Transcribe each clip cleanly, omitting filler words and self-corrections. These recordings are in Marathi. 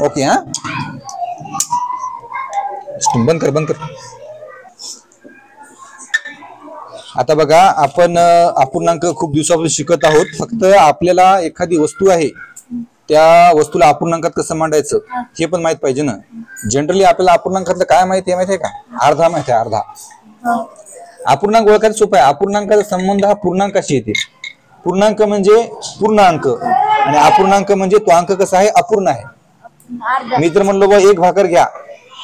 ओके हा बंद कर आता बघा आपण अपूर्णांक खूप दिवसापासून शिकत आहोत. फक्त आपल्याला एखादी वस्तू आहे त्या वस्तूला अपूर्णांकात कसं मांडायचं हे पण माहित पाहिजे ना. जनरली आपल्याला अपूर्णांकातलं काय माहिती आहे का? अर्धा माहिती आहे. अर्धा अपूर्णांक ओळखायला सोपं आहे. अपूर्णांकाचा संबंध हा पूर्णांकाशी येते. पूर्णांक म्हणजे पूर्ण अंक आणि अपूर्णांक म्हणजे तो अंक कसा आहे? अपूर्ण आहे. मी तर म्हणलो बा एक भाकर घ्या.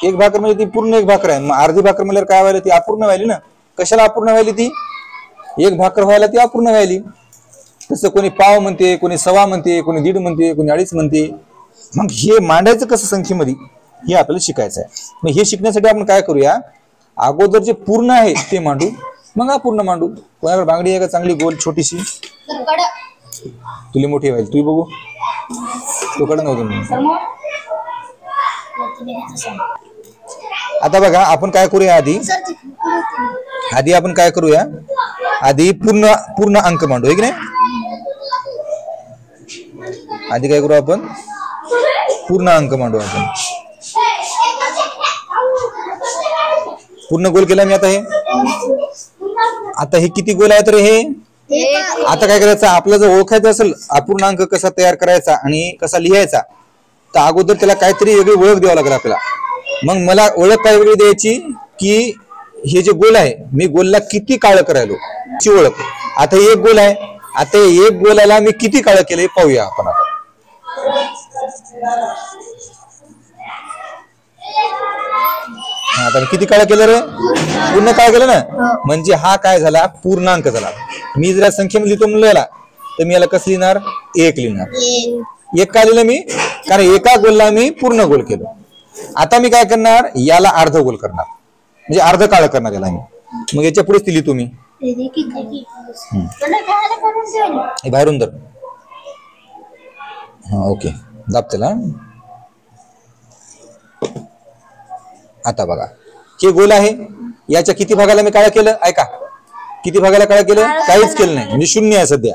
एक भाकर म्हणजे ती पूर्ण एक भाकर आहे. मग अर्धी भाकर म्हणल्यावर काय व्हायला? ती अपूर्ण व्हायली ना. कशाला अपूर्ण व्हायली? ती एक भाकर व्हायला ती अपूर्ण व्हायली. तसं कोणी पाव म्हणते, कोणी सवा म्हणते, कोणी दीड म्हणते, कोणी अडीच म्हणते. मग हे मांडायचं कसं संख्येमध्ये हे आपल्याला शिकायचं आहे. मग हे शिकण्यासाठी आपण काय करूया? अगोदर जे पूर्ण आहे ते मांडू, मग अपूर्ण मांडू. कोणाकडे बांगडी आहे का चांगली गोल छोटीशी? तुला मोठी व्हायला तू बघू. तुकडे नव्हतं. आता बघा आपण काय करूया? आधी आपण काय करूया? आधी पूर्ण अंक मांडू, की नाही? आधी काय करू आपण? पूर्ण अंक मांडू. आपण पूर्ण गोल केला मी. आता हे किती गोल आहे? तर हे आता काय करायचं? आपल्याला जर ओळखायचं असेल अपूर्णांक कसा तयार करायचा आणि कसा लिहायचा, तर अगोदर त्याला काहीतरी वेगळी ओळख द्यावं लागेल आपल्याला. मग मला ओळख काय वेगळी द्यायची की हे जे गोल आहे मी गोलला किती काळं करायलो ची ओळख. आता एक गोल आहे. आता एक गोलाला मी किती काळं केलं पाहूया आपण. आता किती काळ केलं रे? पूर्ण काळ केलं ना. म्हणजे हा काय झाला? पूर्णांक झाला. मी जर संख्येमध्ये लिहितो म्हणलं याला, तर मी याला कसं लिहिणार? एक लिहिणार. एक का लिहिलं मी? कारण एका गोलला मी पूर्ण गोल केलं. आता मी काय करणार? याला अर्ध गोल करणार, म्हणजे अर्ध काळ करणार याला मी. मग याच्या पुढेच ती लिहितो मी. बाहेरून धर. हा ओके दाब त्याला. आता बघा हे गोल आहे. याच्या किती भागाला मी काळं केलं? ऐका, किती भागाला काळं केलं? काहीच केलं नाही, म्हणजे शून्य आहे सध्या.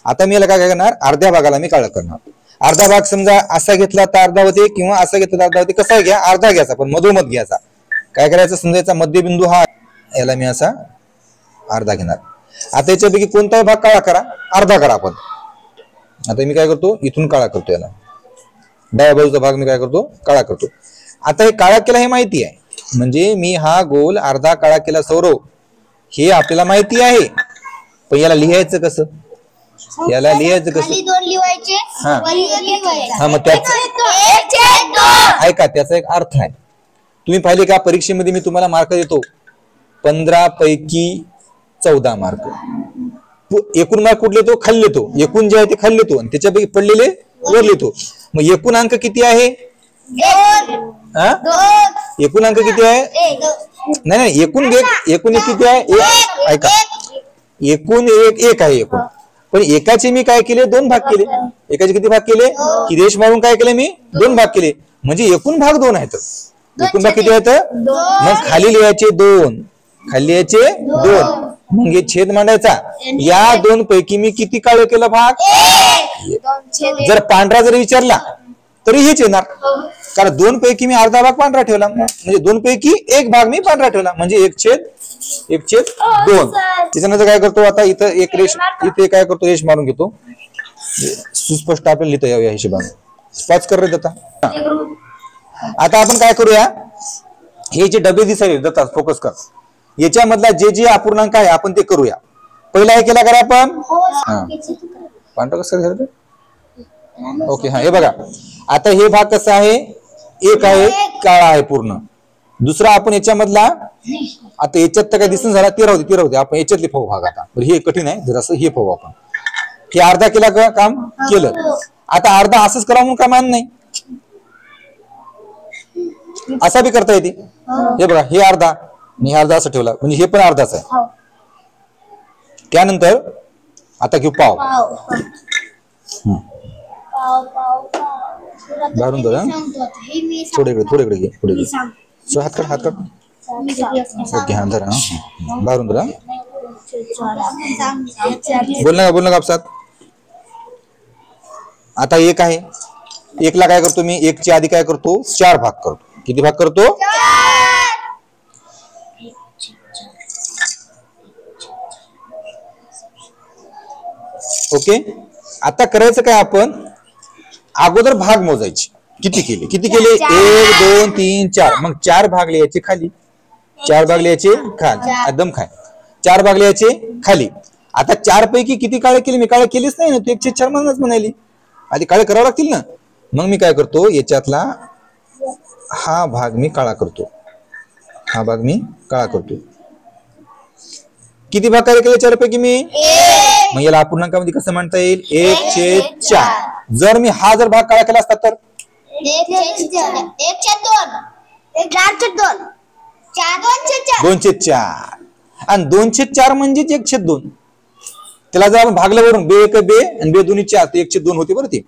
आता मी याला काय करणार? अर्ध्या भागाला मी काळं करणार. अर्धा भाग समजा असा घेतला तर अर्धा होते, किंवा असा घेतला तर अर्धा होते. कसा घ्या? अर्धा घ्यायचा, पण मधोमध घ्यायचा. काय करायचं? समजायचा मध्यबिंदू हा, याला मी असा अर्धा घेणार. आता याच्यापैकी कोणताही भाग काळा करा, अर्धा करा आपण. आता मी काय करतो? इथून काळा करतो. याला डाव्या बाजूचा भाग मी काय करतो? काळा करतो. आता हे काळा केला हे माहिती आहे, म्हणजे मी हा गोल अर्धा काळा केला सौरव, हे आपल्याला माहिती आहे. पण याला लिहायचं कसं? याला लिहायचं कसं? हा मग त्याचा ऐका, त्याचा एक अर्थ आहे. तुम्ही पाहिले का परीक्षेमध्ये मी तुम्हाला मार्क देतो 15 पैकी 14 मार्क. एकूण मार्क कुठले तो? खाली येतो. एकूण जे आहे ते खाली येतो आणि त्याच्यापैकी पडलेले वर लिहितो. मग एकूण अंक किती आहे? एकूण अंक किती आहे? नाही एकूण एकूण किती आहे? ऐका, एकूण एक आहे एकूण. पण एकाचे मी काय केले? 2 भाग केले. एकाचे किती भाग केले? की रेष मारून काय केले मी? 2 भाग केले. म्हणजे एकूण भाग 2 आहेत. एकूण भाग किती आहेत? मग खाली लिहायचे 2, खाली लिहायचे 2. मग हे छेद मांडायचा. या 2 पैकी मी किती काळ केलं भाग? जर पांढरा जर विचारला तरी हेच येणार, कारण 2 पैकी मी अर्धा भाग पांढरा ठेवला, म्हणजे 2 पैकी 1 भाग मी पांढरा ठेवला, म्हणजे 1/2. त्याच्यानंतर काय करतो? आता इथं एक रेष, इथे काय करतो? रेष मारून घेतो. सुस्पष्ट आपल्याला लिहिता यावं या हिशोबाने. स्पॉच कर रे दत्ता. आता आपण काय करूया? हे जे डबे दिसायले दत्ता, फोकस कर. याच्यामधला जे जे अपूर्णांक आहे आपण ते करूया. पहिला हे केला करा आपण. पांढरा कसं झालं? ओके हा हे बघा. आता हे भाग कसा आहे? एक आहे, काळा आहे पूर्ण. दुसरा आपण याच्यामधला, आता याच्यात तर काय दिसून झाला, ते राहते. आपण याच्यातले पाहू भाग. आता हे कठीण आहे जरासं, हे पाहू आपण. हे अर्धा केला का? काम केलं. आता अर्धा असंच करा म्हणून काम नाही, असा बी करता येते. हे बघा, हे अर्धा मी अर्धा असं ठेवला, म्हणजे हे पण अर्धाच आहे. त्यानंतर आता घेऊ पाव. बाहेरून धरा. थोडे इकडे घे, पुढे घे. हात काढ. ओके हा धरा. बाहेरून धरा. बोल ना कापसात. आता एक आहे, एकला काय करतो मी, एकच्या आधी काय करतो, 4 भाग करतो. किती भाग करतो, ओके. आता करायचं काय, आपण अगोदर भाग मोजायचे. किती केले, 1 2 3 4. मग 4 भाग लिहायचे खाली, 4 भाग लिहायचे खाली, एकदम खाली 4 भाग लिहायचे खाली. आता 4 पैकी किती काळे केले, मी काळे केलेच नाही ना, तू 1/4 म्हणूनच म्हणाली. आधी काळे करावं लागतील ना. मग मी काय करतो, याच्यातला हा भाग मी काळा करतो, हा भाग मी काळा करतो. किती भाग काळे केले 4 पैकी मी, मग याला अपूर्णांकामध्ये कसं म्हणता येईल, 1/4. जर मी हा जर भाग काळा केला असता तर 2/4. आणि 2/4 म्हणजे 1/2. त्याला जर आपण भागलं वरून, 2 1 2 आणि 2 2 4 ते 1/2 होते बरं. ते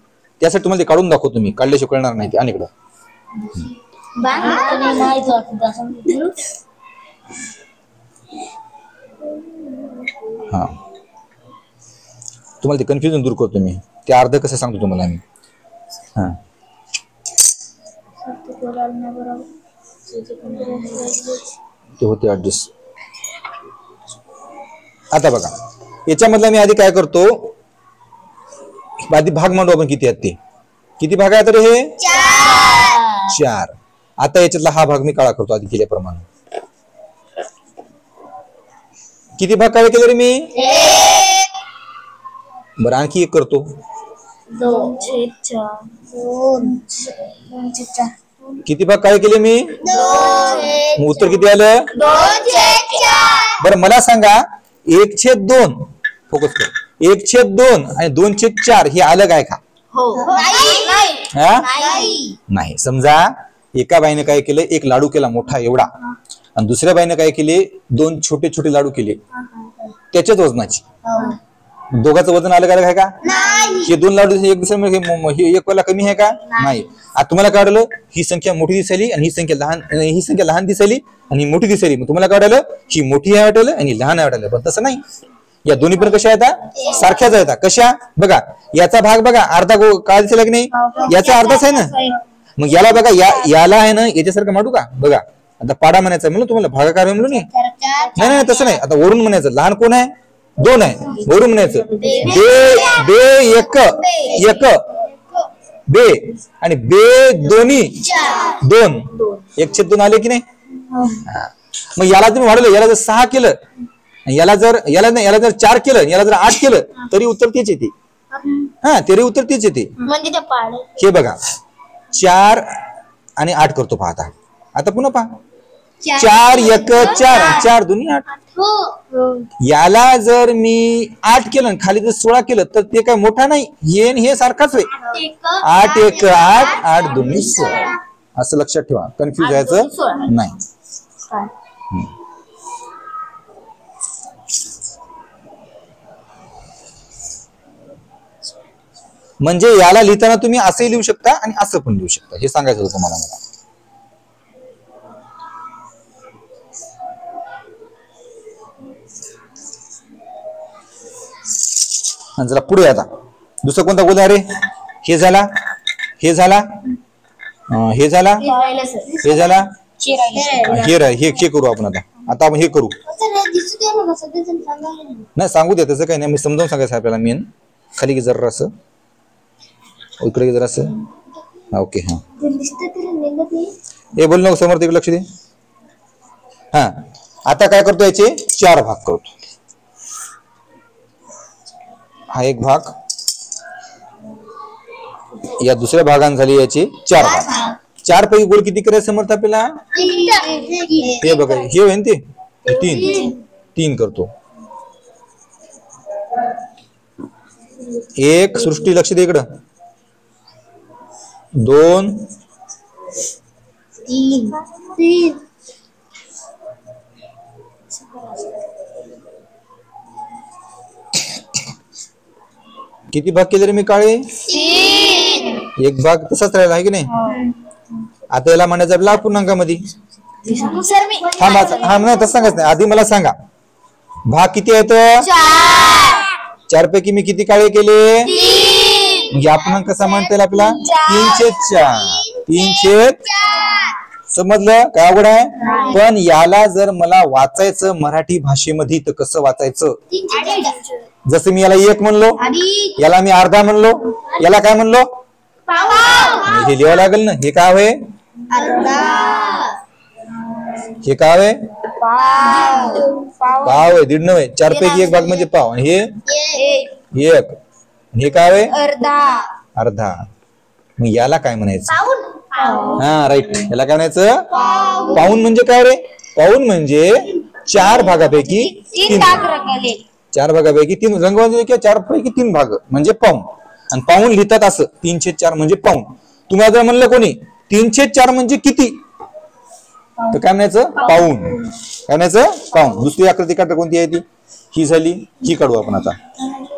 त्यासाठी तुम्हाला काढून दाखवतो मी, काढल्याशिवाय कळणार नाही ते. आणि इकडं हा, तुम्हाला ते कन्फ्युजन दूर करतो मी. ते अर्ध कसं सांगतो तुम्हाला मी. हा, ते होते ऍडजस्ट. आता बघा, याच्यामधला मी आधी काय करतो, आधी भाग मांडू आपण. किती आहेत ते, किती भाग आहे तर हे 4. आता याच्यातला हा भाग मी काळा करतो आधी केल्याप्रमाणे. किती भाग काळे केले रे मी, बरं आणखी एक करतो, 2/4. किती भाग काळे केले मी, मग उत्तर किती आलं, 2/4. बरं मला सांगा, 1/2 फोकस कर, 1/2 आणि 2/4 हे अलग आहे का, नाही. समजा एका बाईने काय केलं, एक लाडू केला मोठा एवढा, आणि दुसऱ्या बाईने काय केले, 2 छोटे छोटे लाडू केले त्याच्याच वजनाचे. दोघांचं वजन अलग अलग आहे का, हे 2 लाडू एक दुसऱ्या एक वाला कमी आहे का, नाही. आता तुम्हाला काढलं, ही संख्या मोठी दिसायली आणि ही संख्या लहान दिसायली आणि ही मोठी दिसायली. मग तुम्हाला काढलं, ही मोठी आहे वाटलं आणि लहान आहे वाटलं. पण तसं नाही, या दोन्ही पण कशा आहेत, सारख्याच आहेत. कशा बघा, याचा भाग बघा अर्धा काळ दिसेल की नाही, याचा अर्धाच आहे ना. मग याला बघा, याला आहे ना याच्यासारखं मांडू का, बघा आता पाडा म्हणायचा म्हणून तुम्हाला, भागाकार म्हणून नाही तसं नाही. आता वरून म्हणायचं, लहान कोण आहे, 2 आहे, वरून म्हणायचं बे 1 बे आणि बे दोन्ही 2, 1/2 आले की नाही. मग याला तुम्ही वाढवलं, याला जर 6 केलं, याला जर 4 केलं, याला जर 8 केलं, तरी उत्तर तेच येते. हा, तरी उत्तर तेच येते. हे बघा, 4 आणि 8 करतो पाहता. आता पुन्हा पहा, 4 1 4 4 2 8. याला जर मी 8 केलं, खाली जर 16 केलं, तर ते काय मोठा नाही, हे सारखाच आहे. 8 1 8 8 2 16. असं लक्षात ठेवा, कन्फ्युज व्हायचं नाही. म्हणजे याला लिहिताना तुम्ही असंही लिहू शकता आणि असं पण लिहू शकता, हे सांगायचं होतं तुम्हाला. मला जरा पुढे, आता दुसरा कोणता गोल आहे रे, हे झाला, हे झाला, हे झाला, हे झाला, हे करू आपण. आता आपण हे करू, नाही सांगू दे, तसं काही नाही, मी समजावून सांगायचं आपल्याला. मेन खाली की जरा असं, इकडे जरा असं, ओके. हा, हे बोल नको समोर, तिकडे लक्ष दे. हा, आता काय करतो, याचे 4 भाग करतो. हा एक भाग, या दुसऱ्या भागान झाली याचे 4 भाग. 4 पैकी गोल किती करायचं समर्थ आपल्याला, हे बघा, हे होईल ते 3 करतो. एक सृष्टी, लक्ष दे इकडं, 2 3 किती भाग केले रे मी काळे, 1 भाग तसाच राहिला आहे की नाही. आता याला म्हणायचं आपल्या अपूर्णांकामध्ये. हा नाही तसं सांगायचं नाही, आधी मला सांगा भाग किती आहेत, 4 पैकी मी किती काळे केले, म्हणजे अपूर्णांक कसा म्हणता येईल आपला 3/4. 3/4 समजलं काय अवघड आहे. पण याला जर मला वाचायचं मराठी भाषेमध्ये तर कसं वाचायचं. जसं मी याला 1 म्हणलो, याला मी अर्धा म्हणलो, याला काय म्हणलो हे लिहावं लागेल ना. हे काय आहे, हे काय आहे, पाव आहे. 1.5 नव्हे, 4 पैकी 1 भाग म्हणजे पाव. हे 1, हे काय आहे अर्धा. मग याला काय म्हणायचं. हा राईट, याला काय म्हणायचं पाऊण. म्हणजे काय रे, पाऊण म्हणजे 4 भागापैकी 3. 4 भागापैकी 3 रंगवंती किंवा 4 पैकी 3 भाग म्हणजे पाऊण. आणि पाऊण लिहितात असं 3/4 म्हणजे पाऊण. तुम्हाला जर म्हणलं कोणी 3/4 म्हणजे किती तर काय म्हणायचं पाऊण. काय म्हणायचं पाऊण. दुसरी आकृती काढता कोणती आहे ती, ही झाली. ही काढू आपण आता,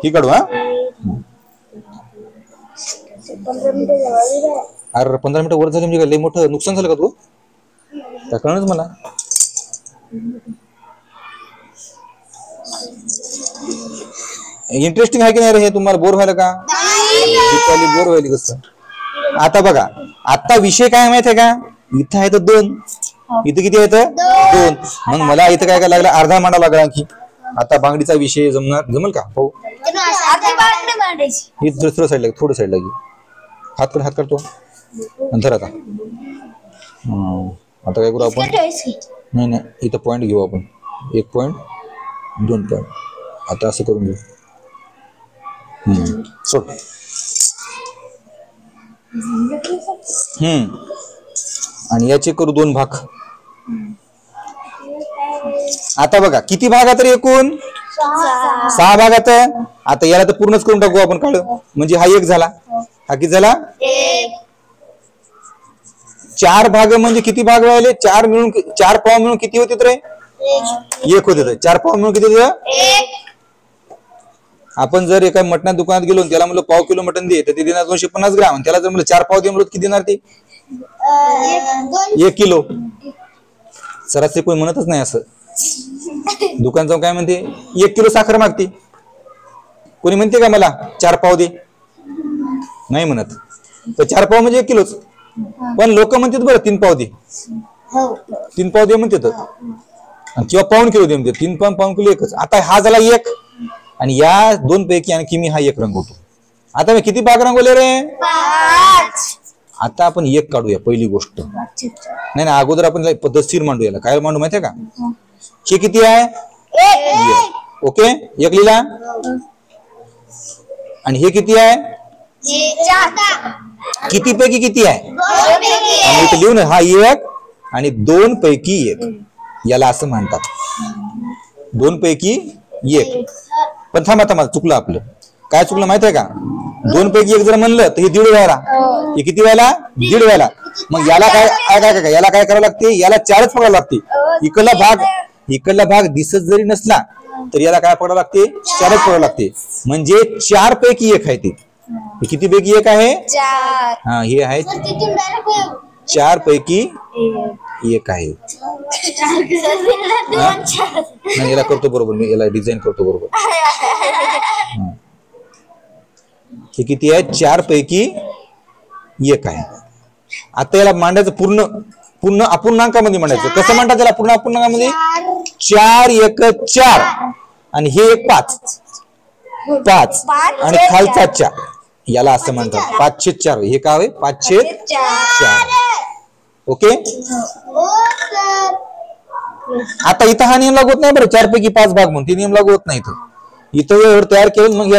ही काढू. हा अरे 15 मिनिटं वर झाली म्हणजे लय मोठं नुकसान झालं का तू, त्या कळलंच मला. इंटरेस्टिंग आहे की नाही रे हे, तुम्हाला बोर व्हायला का, बोर व्हायला कसं. आता बघा, आता विषय काय माहित आहे का, इथं आहे तर 2, इथं किती आहे तर 2. मग मला इथं काय लागलं, अर्धा मांडा लागला आणखी. आता बांगडीचा विषय जमल का हो. ही दुसऱ्या साईडला, थोडं साईडला घे. हात करतो नंतर. आता आता काय करू आपण, नाही इथं पॉइंट घेऊ आपण. 1 पॉइंट 2 पॉइंट. आता असं करून घेऊ. सोड. आणि याचे करू 2 भाग. आता बघा किती भागात रे एकूण 6 भागात. आता याला तर पूर्णच करून टाकू आपण काढ. म्हणजे हा 1 झाला. हा किती झाला 4 भाग. म्हणजे किती भाग राहिले 4 मिळून, 4 पाव मिळून किती होते रे 1 होते. 4 पाव मिळून किती होते. आपण जर एका मटणा दुकानात गेलो त्याला म्हणलं पाव किलो मटण दे तर ते देणार 250 ग्राम. त्याला जर म्हणलं 4 पाव दे म्हणलं किती देणार ते 1 किलो. सरासरी कोणी म्हणतच नाही असं. दुकान जाऊन काय म्हणते 1 किलो साखर मागते. कोणी म्हणते का मला 4 पाव दे, नाही म्हणत. तर 4 पाव म्हणजे 1 किलोच. पण लोक म्हणतात बरं 3 पाव दे, 3 पाव दे म्हणतात किंवा पाऊण किलो दे म्हणते. 3 पाऊण किलो एकच. आता हा झाला 1 आणि या 2 पैकी आणखी मी हा 1 रंगवतो. आता मी किती भाग रंगवले रे 5. आता आपण 1 काढूया पहिली गोष्ट. नाही अगोदर आपण पद्धतशीर मांडू. याला काय मांडू माहितीये का, हे किती आहे 1. ओके 1 लिहिला. आणि हे किती आहे किती पैकी किती आहे इथे लिहू ना. हा 1 आणि 2 पैकी 1 याला असं म्हणतात 2 पैकी 1. पण थांबा मला चुकलं. आपलं काय चुकलं माहितीये का, 2 पैकी 1 जर म्हणलं तर हे 1.5 व्हायला. हे किती व्हायला 1.5 व्हायला. मग याला काय याला काय करावं लागते, याला 4च पकडावं लागते. इकडला भाग दिसत जरी नसला तर याला काय पकडावं लागते 4च पकडावं लागते. म्हणजे 4 पैकी 1 आहे ते. किती पैकी 1 आहे 4. हा हे आहे 4 पैकी 1 आहे. नाही याला करतो बरोबर, मी याला डिझाईन करतो बरोबर. हे किती आहे 4 पैकी 1 आहे. आता याला मांडायचं पूर्ण अपूर्णांकामध्ये मांडायचं. कसं म्हणतात त्याला पूर्ण अपूर्णांकामध्ये 4 1 4 आणि हे 1 5 आणि खालचा 4 याला असं म्हणतात 5/4. हे काय आहे 5/4. ओके. आता इथं हा नियम लागू होत नाही बरं 4 पैकी 5 भाग म्हणून. ते नियम लागू होत नाही इथं. एवढं तयार केलं मग